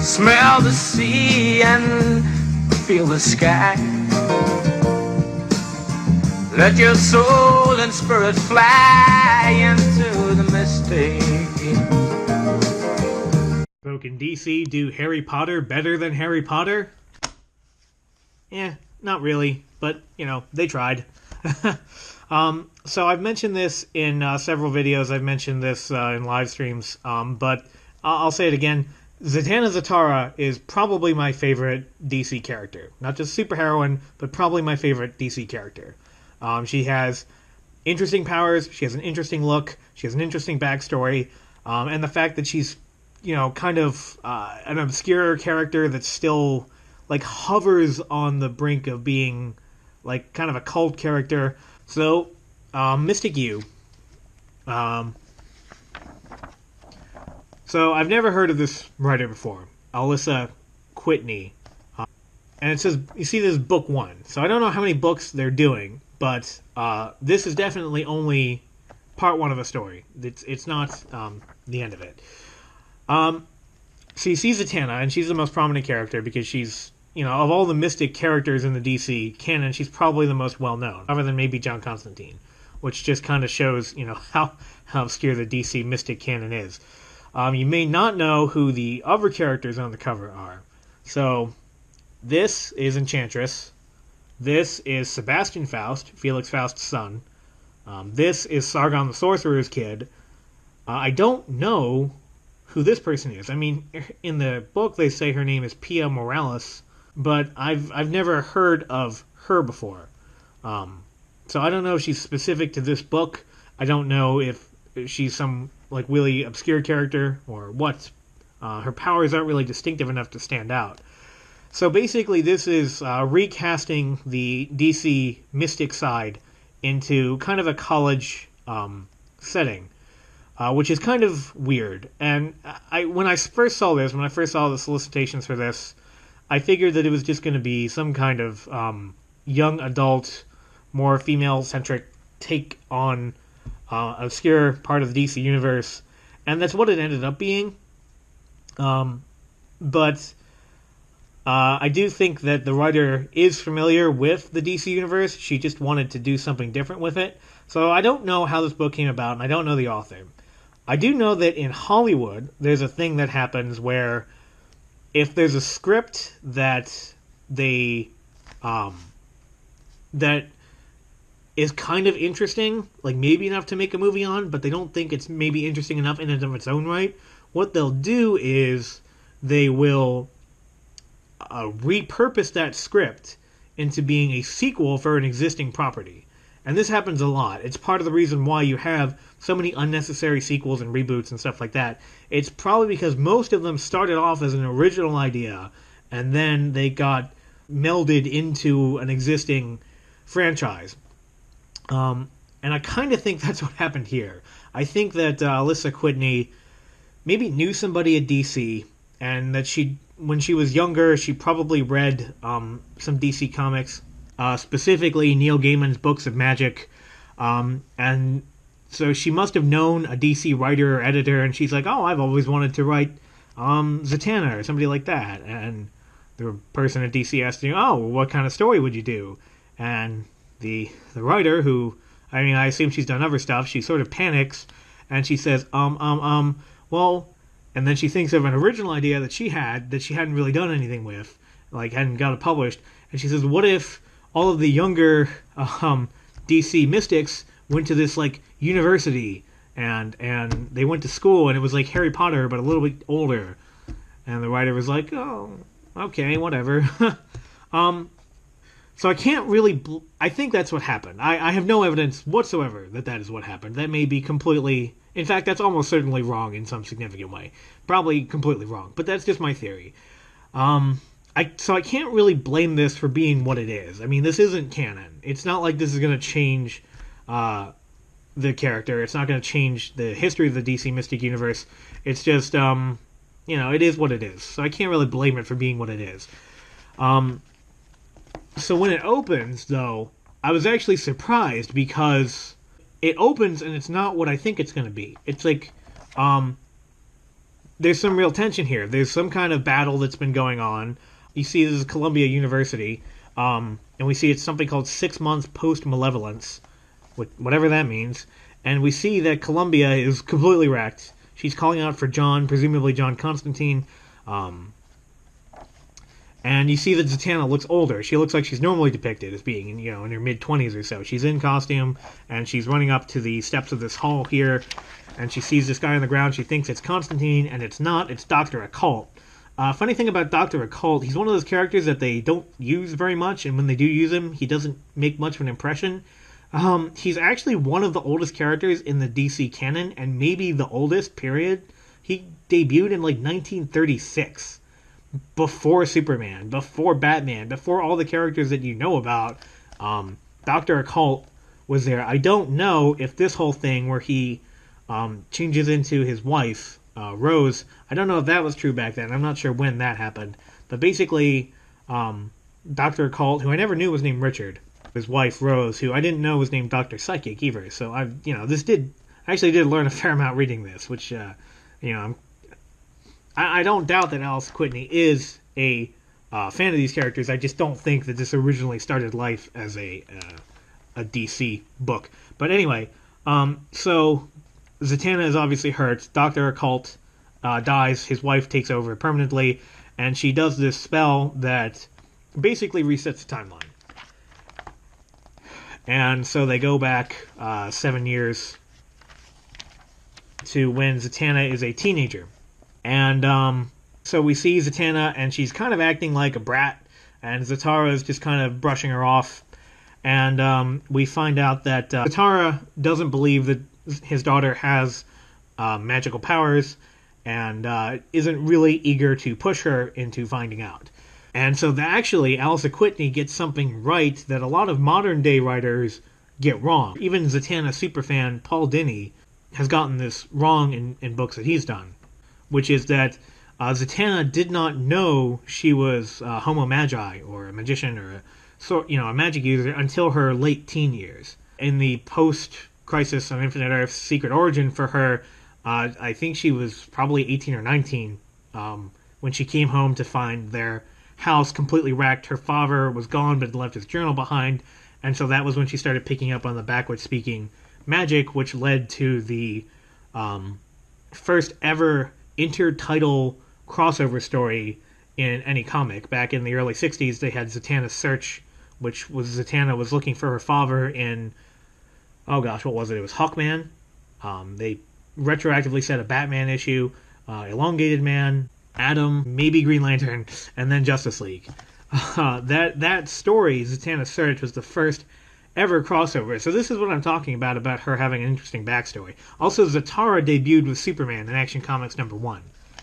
Smell the sea and feel the sky. Let your soul and spirit fly into the mystic. So can DC do Harry Potter better than Harry Potter? Not really, but, they tried. So I've mentioned this in several videos. I've mentioned this in live streams, but I'll say it again. Zatanna is probably my favorite DC character. Not just superheroine, but probably my favorite DC character. She has interesting powers, she has an interesting look, she has an interesting backstory, and the fact that she's, kind of an obscure character that still, hovers on the brink of being, kind of a cult character. So, Mystik U. So, I've never heard of this writer before, Alyssa Whitney. And it says, you see, this is book 1. So, I don't know how many books they're doing, but this is definitely only part 1 of a story. It's not the end of it. So you see Zatanna, and she's the most prominent character because she's, of all the Mystik characters in the DC canon, she's probably the most well-known, other than maybe John Constantine, which just kind of shows, how obscure the DC Mystik canon is. You may not know who the other characters on the cover are. So, this is Enchantress. This is Sebastian Faust, Felix Faust's son. This is Sargon the Sorcerer's kid. I don't know who this person is. I mean, in the book they say her name is Pia Morales, but I've never heard of her before. So I don't know if she's specific to this book. I don't know if she's some really obscure character or what. Her powers aren't really distinctive enough to stand out. So basically this is recasting the DC Mystik side into kind of a college setting, which is kind of weird. And when I first saw the solicitations for this, I figured that it was just going to be some kind of young adult, more female-centric take on obscure part of the DC universe, and that's what it ended up being. But I do think that the writer is familiar with the DC universe. She just wanted to do something different with it. So I don't know how this book came about, and I don't know the author. I do know that in Hollywood, there's a thing that happens where if there's a script that they that is kind of interesting, maybe enough to make a movie on, but they don't think it's maybe interesting enough in and of its own right, what they'll do is they will repurpose that script into being a sequel for an existing property. And this happens a lot. It's part of the reason why you have so many unnecessary sequels and reboots and stuff like that. It's probably because most of them started off as an original idea, and then they got melded into an existing franchise. And I kind of think that's what happened here. I think that Alyssa Whitney maybe knew somebody at DC, and that when she was younger, she probably read some DC comics, specifically Neil Gaiman's books of magic, and so she must have known a DC writer or editor, and she's like, oh, I've always wanted to write Zatanna or somebody like that, and the person at DC asked her, oh, what kind of story would you do? And the writer, who, I assume she's done other stuff, she sort of panics, and she says, well, and then she thinks of an original idea that she hadn't really done anything with, hadn't got it published, and she says, what if all of the younger DC Mystics went to this university and they went to school, and it was like Harry Potter but a little bit older? And the writer was like, oh, okay, whatever. So I can't really I think that's what happened. I have no evidence whatsoever that is what happened. That may be completely, in fact, that's almost certainly wrong in some significant way. Probably completely wrong, but that's just my theory. So I can't really blame this for being what it is. This isn't canon. It's not like this is going to change the character. It's not going to change the history of the DC Mystik universe. It's just, it is what it is. So I can't really blame it for being what it is. So when it opens, though, I was actually surprised because it opens and it's not what I think it's going to be. It's there's some real tension here. There's some kind of battle that's been going on. You see, this is Columbia University, and we see it's something called 6 months post-malevolence, whatever that means. And we see that Columbia is completely wrecked. She's calling out for John, presumably John Constantine. And you see that Zatanna looks older. She looks like she's normally depicted as being, in her mid-20s or so. She's in costume, and she's running up to the steps of this hall here, and she sees this guy on the ground. She thinks it's Constantine, and it's not. It's Dr. Occult. Funny thing about Dr. Occult, he's one of those characters that they don't use very much, and when they do use him, he doesn't make much of an impression. He's actually one of the oldest characters in the DC canon, and maybe the oldest, period. He debuted in, 1936. Before Superman, before Batman, before all the characters that you know about. Dr. Occult was there. I don't know if this whole thing where he changes into his wife, Rose, I don't know if that was true back then. I'm not sure when that happened. But basically, Dr. Occult, who I never knew was named Richard, his wife, Rose, who I didn't know was named Dr. Psychic either. So I actually did learn a fair amount reading this, which, I don't doubt that Alice Whitney is a fan of these characters. I just don't think that this originally started life as a DC book. But anyway, so Zatanna is obviously hurt. Dr. Occult dies. His wife takes over permanently, and she does this spell that basically resets the timeline. And so they go back 7 years to when Zatanna is a teenager. And so we see Zatanna, and she's kind of acting like a brat, and Zatara is just kind of brushing her off. And we find out that Zatara doesn't believe that his daughter has magical powers, and isn't really eager to push her into finding out. And so actually, Alice Whitney gets something right that a lot of modern-day writers get wrong. Even Zatanna superfan Paul Dini has gotten this wrong in books that he's done, which is that Zatanna did not know she was Homo Magi, or a magician, or a magic user, until her late teen years. In the post-Crisis on Infinite Earths Secret Origin for her, I think she was probably 18 or 19 when she came home to find their house completely wrecked. Her father was gone but had left his journal behind, and so that was when she started picking up on the backwards-speaking magic, which led to the first ever intertitle crossover story in any comic. Back in the early 60s, they had Zatanna's Search, which was Zatanna was looking for her father in, oh gosh, what was it? It was Hawkman. They retroactively said a Batman issue, Elongated Man, Atom, maybe Green Lantern, and then Justice League. That story, Zatanna's Search, was the first ever crossover. So this is what I'm talking about her having an interesting backstory. Also, Zatara debuted with Superman in Action Comics #1.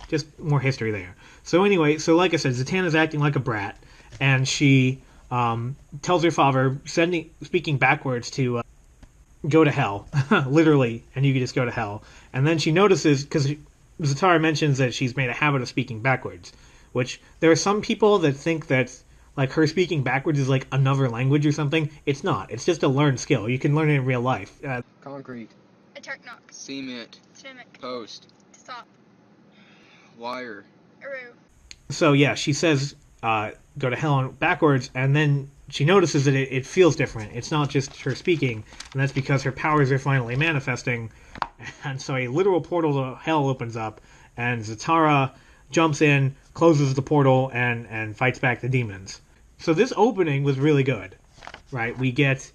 Just more history there. So anyway, like I said, Zatanna's acting like a brat, and she tells her father, speaking backwards, to go to hell, literally, and you can just go to hell. And then she notices, because Zatara mentions that she's made a habit of speaking backwards, which there are some people that think that her speaking backwards is like another language or something. It's not. It's just a learned skill. You can learn it in real life. Concrete. A knock. Cement. Cement. Post. Stop. Wire. Aroo. So yeah, she says go to hell backwards, and then she notices that it feels different. It's not just her speaking, and that's because her powers are finally manifesting. And so a literal portal to hell opens up, and Zatara jumps in, closes the portal, and fights back the demons. So this opening was really good, right? We get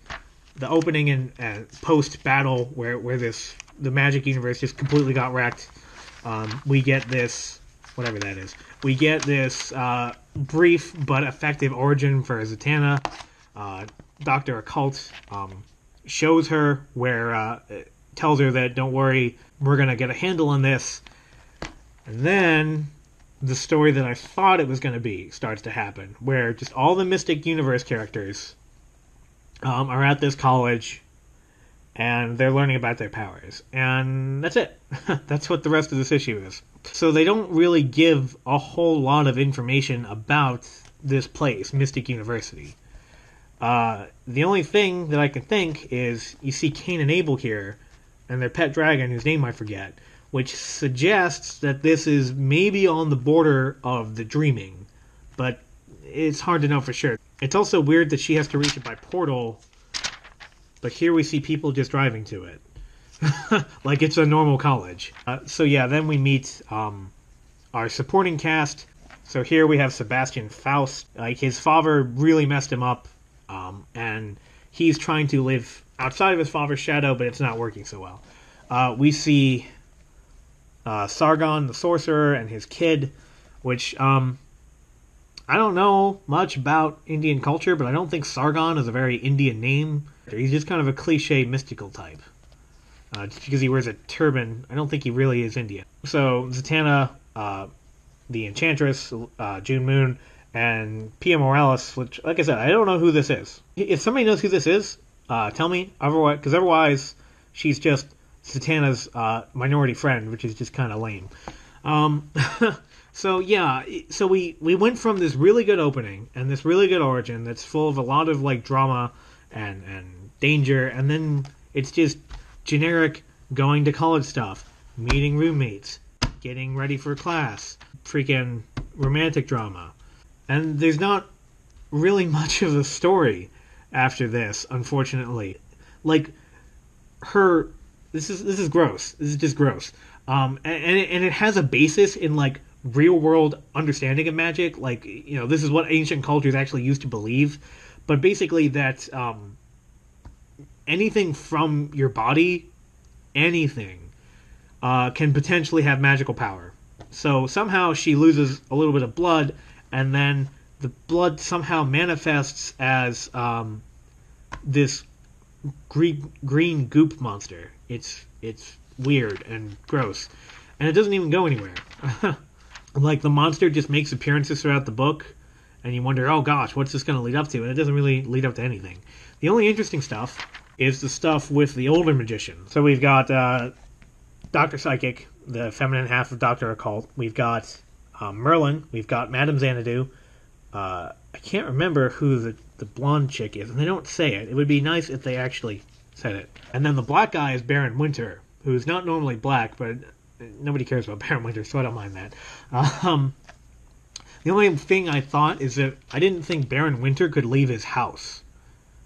the opening and post-battle where the magic universe just completely got wrecked. We get this, whatever that is. We get this brief but effective origin for Zatanna. Dr. Occult shows her where, tells her that, don't worry, we're going to get a handle on this. And then the story that I thought it was going to be starts to happen, where just all the Mystik Universe characters are at this college, and they're learning about their powers. And that's it. That's what the rest of this issue is. So they don't really give a whole lot of information about this place, Mystik University. The only thing that I can think is you see Cain and Abel here, and their pet dragon, whose name I forget. which suggests that this is maybe on the border of the dreaming, but it's hard to know for sure. It's also weird that she has to reach it by portal, but here we see people just driving to it. Like it's a normal college. So yeah, then we meet our supporting cast. So here we have Sebastian Faust. Like his father really messed him up, and he's trying to live outside of his father's shadow, but it's not working so well. We see Sargon the sorcerer and his kid, which I don't know much about Indian culture, but I don't think Sargon is a very Indian name. He's just kind of a cliche mystical type. Just because he wears a turban, I don't think he really is Indian. So Zatanna, the Enchantress, June Moon, and Pia Morales, which, like I said, I don't know who this is. If somebody knows who this is, tell me. Because otherwise, she's just Zatanna's minority friend, which is just kind of lame. So yeah, so we went from this really good opening and this really good origin that's full of a lot of like drama and danger, and then it's just generic going to college stuff, meeting roommates, getting ready for class, freaking romantic drama. And there's not really much of a story after this, unfortunately. Like this is gross. This is just gross. And it has a basis in like real world understanding of magic. Like, this is what ancient cultures actually used to believe. But basically that anything from your body, anything, can potentially have magical power. So somehow she loses a little bit of blood, and then the blood somehow manifests as this green goop monster. It's weird and gross, and it doesn't even go anywhere. Like the monster just makes appearances throughout the book, and you wonder, oh gosh, what's this going to lead up to? And it doesn't really lead up to anything. The only interesting stuff is the stuff with the older magician. So we've got Dr. Psychic, the feminine half of Dr. Occult. We've got Merlin. We've got Madame Xanadu. I can't remember who the blonde chick is, and they don't say it. It would be nice if they actually said it. And then the black guy is Baron Winter, who's not normally black, but nobody cares about Baron Winter, so I don't mind that. The only thing I thought is that I didn't think Baron Winter could leave his house.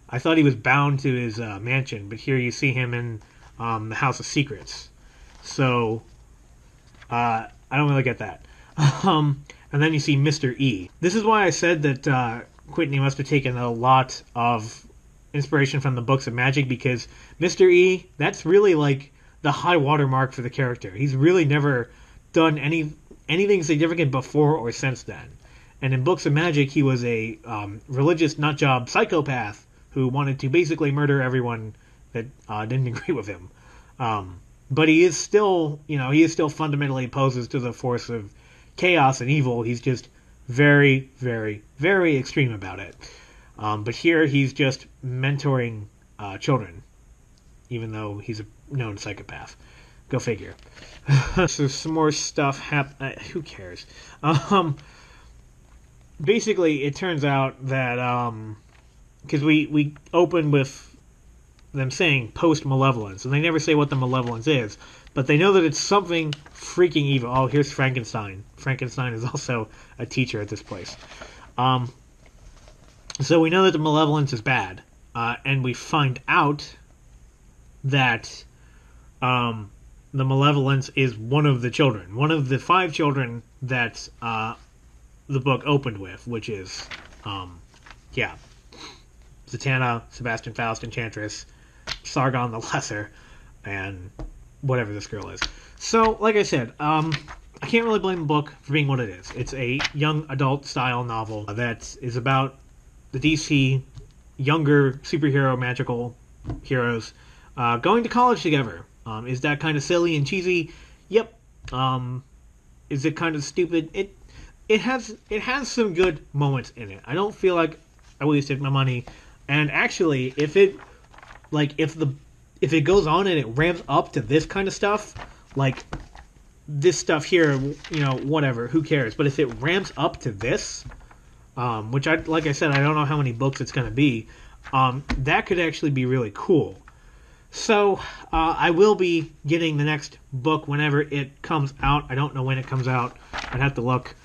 I thought he was bound to his mansion, but here you see him in the House of Secrets. So, I don't really get that. And then you see Mr. E. This is why I said that Whitney must have taken a lot of inspiration from the books of magic, because Mr. E, that's really like the high watermark for the character. He's really never done anything significant before or since then. And in books of magic, he was a religious nutjob psychopath who wanted to basically murder everyone that didn't agree with him. But he is still fundamentally opposes to the force of chaos and evil. He's just very, very, very extreme about it. But here he's just mentoring children, even though he's a known psychopath. Go figure. So some more stuff who cares? Basically, it turns out that because we open with them saying post-malevolence, and they never say what the malevolence is, but they know that it's something freaking evil. Oh, here's Frankenstein. Frankenstein is also a teacher at this place. So we know that the malevolence is bad, and we find out that the malevolence is one of the children, one of the 5 children that the book opened with, which is, Zatanna, Sebastian Faust, Enchantress, Sargon the Lesser, and whatever this girl is. So, like I said, I can't really blame the book for being what it is. It's a young adult style novel that is about the DC younger superhero magical heroes going to college together. Is that kind of silly and cheesy? Yep. Is it kind of stupid? It has some good moments in it. I don't feel like I wasted my money. And actually, if it goes on and it ramps up to this kind of stuff, like this stuff here, whatever, who cares? But if it ramps up to this, which like I said, I don't know how many books it's going to be, that could actually be really cool. So, I will be getting the next book whenever it comes out. I don't know when it comes out. I'd have to look.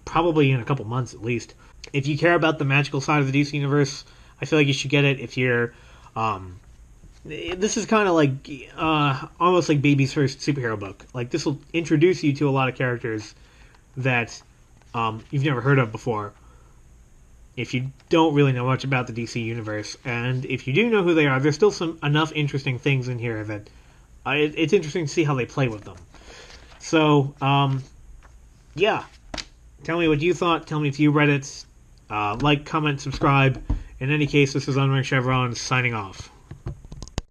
Probably in a couple months at least. If you care about the magical side of the DC universe, I feel like you should get it. If you're, this is kind of like, almost like baby's first superhero book. Like, this will introduce you to a lot of characters that you've never heard of before. If you don't really know much about the DC universe, and if you do know who they are, there's still enough interesting things in here that it's interesting to see how they play with them. So, yeah. Tell me what you thought. Tell me if you read it. Like, comment, subscribe. In any case, this is Unranked Chevron signing off.